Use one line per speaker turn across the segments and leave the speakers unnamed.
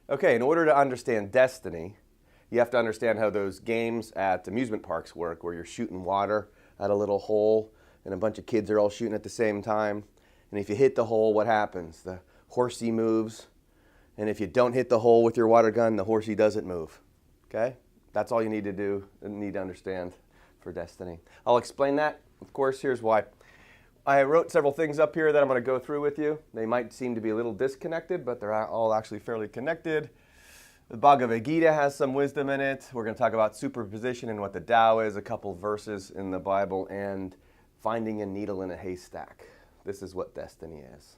Okay, in order to understand destiny, you have to understand how those games at amusement parks work, where you're shooting water at a little hole and a bunch of kids are all shooting at the same time. And if you hit the hole, what happens? The horsey moves. And if you don't hit the hole with your water gun, the horsey doesn't move. Okay? That's all you need to do and need to understand for destiny. I'll explain that. Of course, here's why. I wrote several things up here that I'm going to go through with you. They might seem to be a little disconnected, but they're all actually fairly connected. The Bhagavad Gita has some wisdom in it. We're going to talk about superposition and what the Tao is, a couple verses in the Bible, and finding a needle in a haystack. This is what destiny is.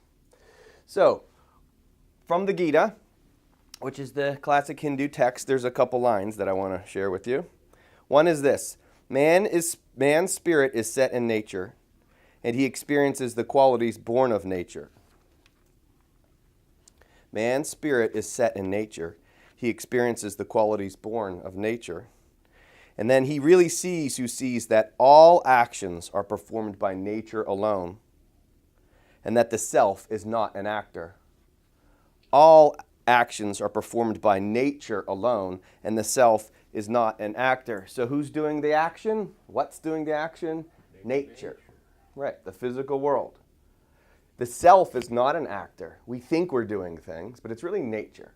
So, from the Gita, which is the classic Hindu text, there's a couple lines that I want to share with you. One is this: man's spirit is set in nature, and he experiences the qualities born of nature. Man's spirit is set in nature. He experiences the qualities born of nature. And then he really sees who sees that all actions are performed by nature alone, and that the self is not an actor. All actions are performed by nature alone, and the self is not an actor. So who's doing the action? What's doing the action? Nature. Right, the physical world. The self is not an actor. We think we're doing things, but it's really nature.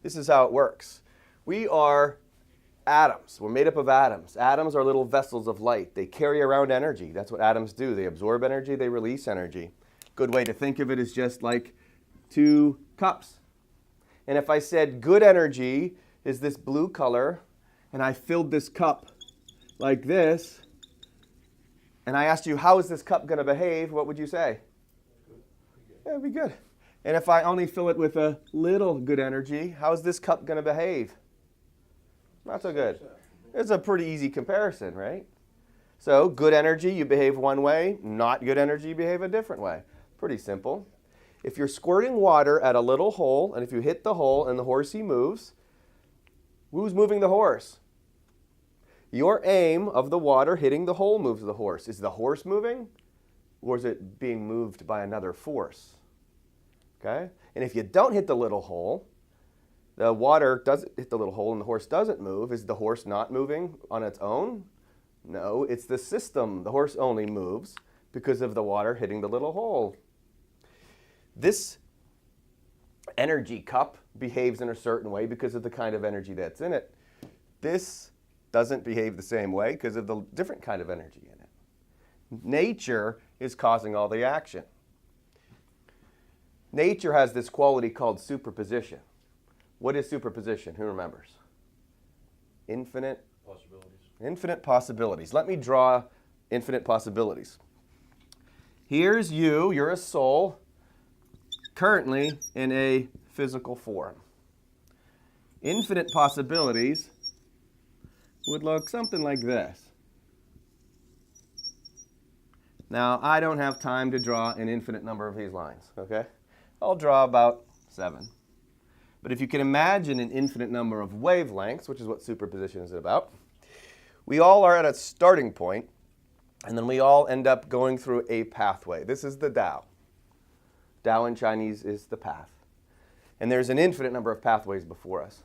This is how it works. We are atoms. We're made up of atoms. Atoms are little vessels of light. They carry around energy. That's what atoms do. They absorb energy, they release energy. Good way to think of it is just like two cups. And if I said good energy is this blue color, and I filled this cup like this, and I asked you, how is this cup going to behave, what would you say? Yeah, it'd be good. And if I only fill it with a little good energy, how is this cup going to behave? Not so good. It's a pretty easy comparison, right? So good energy, you behave one way. Not good energy, you behave a different way. Pretty simple. If you're squirting water at a little hole, and if you hit the hole and the horsey moves, who's moving the horse? Your aim of the water hitting the hole moves the horse. Is the horse moving, or is it being moved by another force? Okay? And if you don't hit the little hole, the water doesn't hit the little hole and the horse doesn't move. Is the horse not moving on its own? No, it's the system. The horse only moves because of the water hitting the little hole. This energy cup behaves in a certain way because of the kind of energy that's in it. This doesn't behave the same way because of the different kind of energy in it. Nature is causing all the action. Nature has this quality called superposition. What is superposition? Who remembers? Infinite possibilities. Infinite possibilities. Let me draw infinite possibilities. Here's you. You're a soul currently in a physical form. Infinite possibilities would look something like this. Now, I don't have time to draw an infinite number of these lines, okay? I'll draw about 7. But if you can imagine an infinite number of wavelengths, which is what superposition is about, we all are at a starting point, and then we all end up going through a pathway. This is the Tao. Tao in Chinese is the path. And there's an infinite number of pathways before us.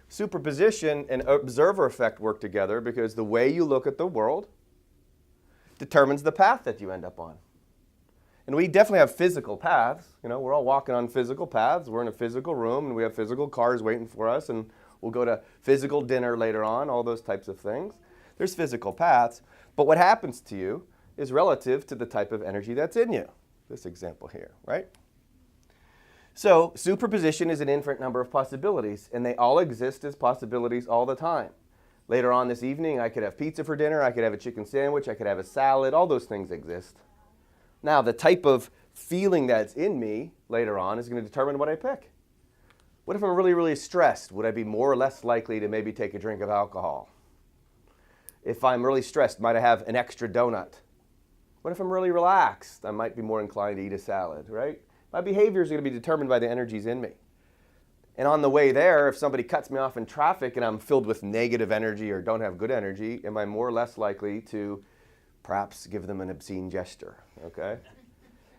Superposition and observer effect work together because the way you look at the world determines the path that you end up on. And we definitely have physical paths. You know, we're all walking on physical paths. We're in a physical room, and we have physical cars waiting for us, and we'll go to physical dinner later on, all those types of things. There's physical paths, but what happens to you is relative to the type of energy that's in you. This example here, right? So superposition is an infinite number of possibilities, and they all exist as possibilities all the time. Later on this evening, I could have pizza for dinner, I could have a chicken sandwich, I could have a salad, all those things exist. Now, the type of feeling that's in me later on is going to determine what I pick. What if I'm really, really stressed? Would I be more or less likely to maybe take a drink of alcohol? If I'm really stressed, might I have an extra donut? What if I'm really relaxed? I might be more inclined to eat a salad, right? My behavior is going to be determined by the energies in me. And on the way there, if somebody cuts me off in traffic and I'm filled with negative energy or don't have good energy, am I more or less likely to perhaps give them an obscene gesture, okay?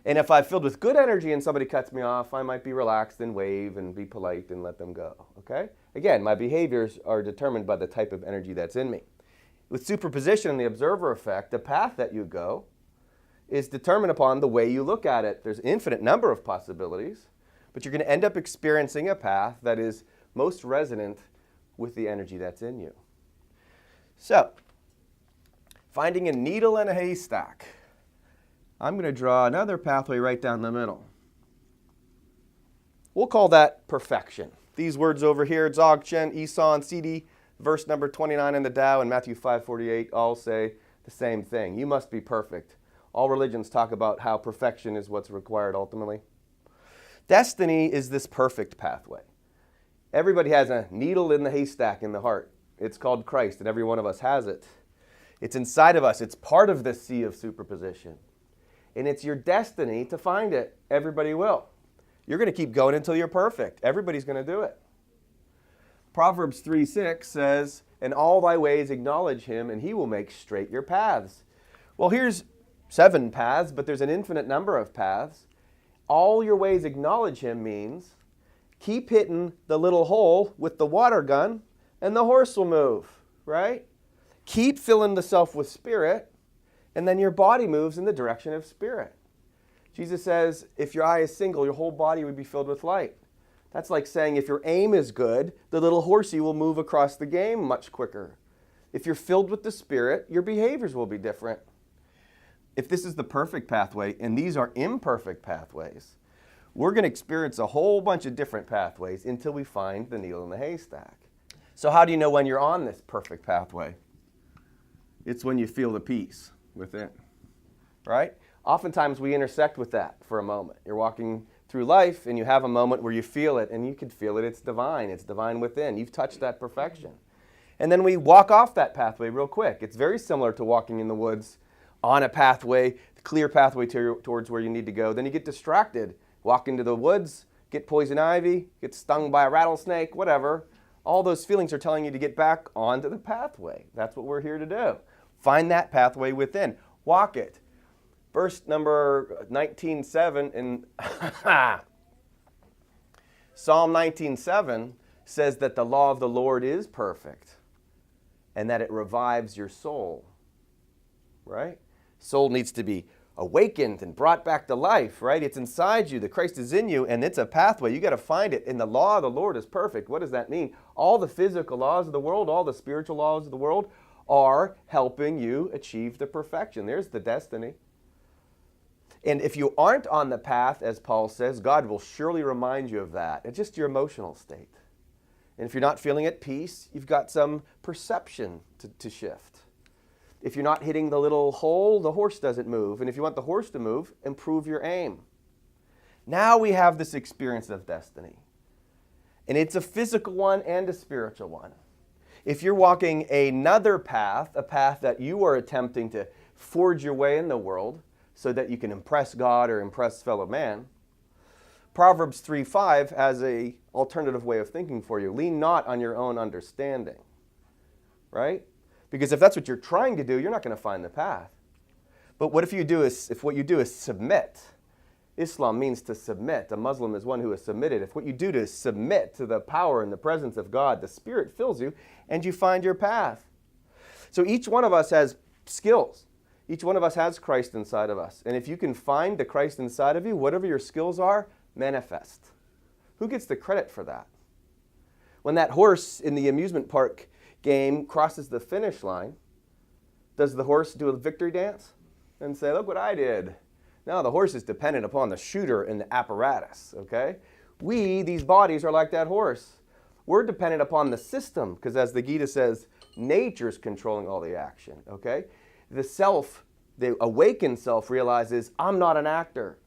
And if I'm filled with good energy and somebody cuts me off, I might be relaxed and wave and be polite and let them go, okay? Again, my behaviors are determined by the type of energy that's in me. With superposition and the observer effect, the path that you go is determined upon the way you look at it. There's an infinite number of possibilities, but you're going to end up experiencing a path that is most resonant with the energy that's in you. So, finding a needle in a haystack. I'm going to draw another pathway right down the middle. We'll call that perfection. These words over here, Dzogchen, Isan, CD, verse number 29 in the Tao, and Matthew 5:48 all say the same thing. You must be perfect. All religions talk about how perfection is what's required ultimately. Destiny is this perfect pathway. Everybody has a needle in the haystack in the heart. It's called Christ, and every one of us has it. It's inside of us. It's part of the sea of superposition. And it's your destiny to find it. Everybody will. You're going to keep going until you're perfect. Everybody's going to do it. Proverbs 3:6 says, "In all thy ways acknowledge him, and he will make straight your paths." Well, here's 7 paths, but there's an infinite number of paths. All your ways acknowledge him means keep hitting the little hole with the water gun, and the horse will move, right? Keep filling the self with spirit, and then your body moves in the direction of spirit. Jesus says, if your eye is single, your whole body would be filled with light. That's like saying if your aim is good, the little horsey will move across the game much quicker. If you're filled with the Spirit, your behaviors will be different. If this is the perfect pathway, and these are imperfect pathways, we're going to experience a whole bunch of different pathways until we find the needle in the haystack. So how do you know when you're on this perfect pathway? It's when you feel the peace within, right? Oftentimes we intersect with that for a moment. You're walking through life and you have a moment where you feel it, and you can feel it. It's divine within. You've touched that perfection. And then we walk off that pathway real quick. It's very similar to walking in the woods on a pathway, clear pathway towards where you need to go. Then you get distracted, walk into the woods, get poison ivy, get stung by a rattlesnake, whatever. All those feelings are telling you to get back onto the pathway. That's what we're here to do. Find that pathway within. Walk it. Verse number 19:7 in Psalm 19:7 says that the law of the Lord is perfect and that it revives your soul, right? Soul needs to be awakened and brought back to life, right? It's inside you. The Christ is in you, and it's a pathway. You got to find it. And the law of the Lord is perfect. What does that mean? All the physical laws of the world, all the spiritual laws of the world are helping you achieve the perfection. There's the destiny. And if you aren't on the path, as Paul says, God will surely remind you of that. It's just your emotional state. And if you're not feeling at peace, you've got some perception to shift. If you're not hitting the little hole, the horse doesn't move. And if you want the horse to move, improve your aim. Now we have this experience of destiny. And it's a physical one and a spiritual one. If you're walking another path, a path that you are attempting to forge your way in the world so that you can impress God or impress fellow man, Proverbs 3:5 has an alternative way of thinking for you. Lean not on your own understanding, right? Because if that's what you're trying to do, you're not going to find the path. But what if what you do is submit? Islam means to submit. A Muslim is one who is submitted. If what you do to submit to the power and the presence of God, the Spirit fills you and you find your path. So each one of us has skills. Each one of us has Christ inside of us. And if you can find the Christ inside of you, whatever your skills are, manifest. Who gets the credit for that? When that horse in the amusement park game crosses the finish line, does the horse do a victory dance and say, look what I did? No, the horse is dependent upon the shooter and the apparatus, okay? We, these bodies, are like that horse. We're dependent upon the system, because as the Gita says, nature's controlling all the action, okay? The self, the awakened self realizes, I'm not an actor.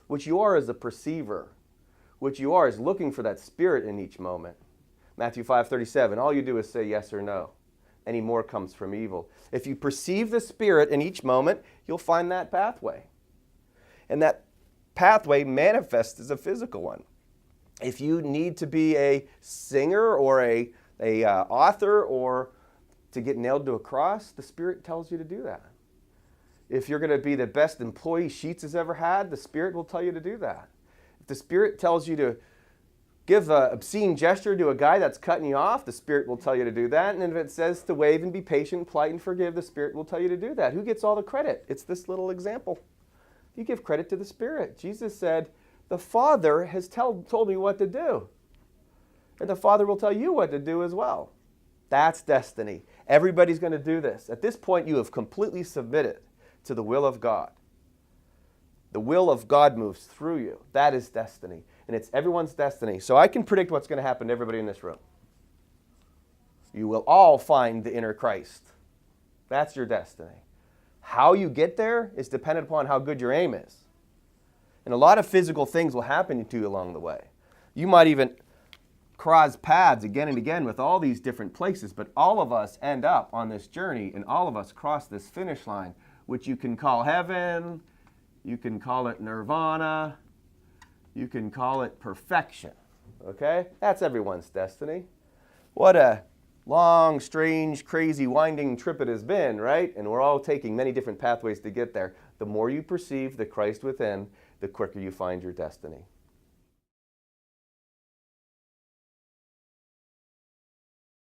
What you are is a perceiver. What you are is looking for that spirit in each moment. Matthew 5:37, all you do is say yes or no. Any more comes from evil. If you perceive the spirit in each moment, you'll find that pathway. And that pathway manifests as a physical one. If you need to be a singer or a author or to get nailed to a cross, the Spirit tells you to do that. If you're going to be the best employee Sheetz has ever had, the Spirit will tell you to do that. If the Spirit tells you to give an obscene gesture to a guy that's cutting you off, the Spirit will tell you to do that. And if it says to wave and be patient, polite, and forgive, the Spirit will tell you to do that. Who gets all the credit? It's this little example. You give credit to the Spirit. Jesus said, the Father has told me what to do. And the Father will tell you what to do as well. That's destiny. Everybody's going to do this. At this point, you have completely submitted to the will of God. The will of God moves through you. That is destiny. And it's everyone's destiny. So I can predict what's going to happen to everybody in this room. You will all find the inner Christ. That's your destiny. How you get there is dependent upon how good your aim is. And a lot of physical things will happen to you along the way. You might even cross paths again and again with all these different places, but all of us end up on this journey, and all of us cross this finish line, which you can call heaven, you can call it nirvana, you can call it perfection. Okay? That's everyone's destiny. What a long, strange, crazy, winding trip it has been, right? And we're all taking many different pathways to get there. The more you perceive the Christ within, the quicker you find your destiny.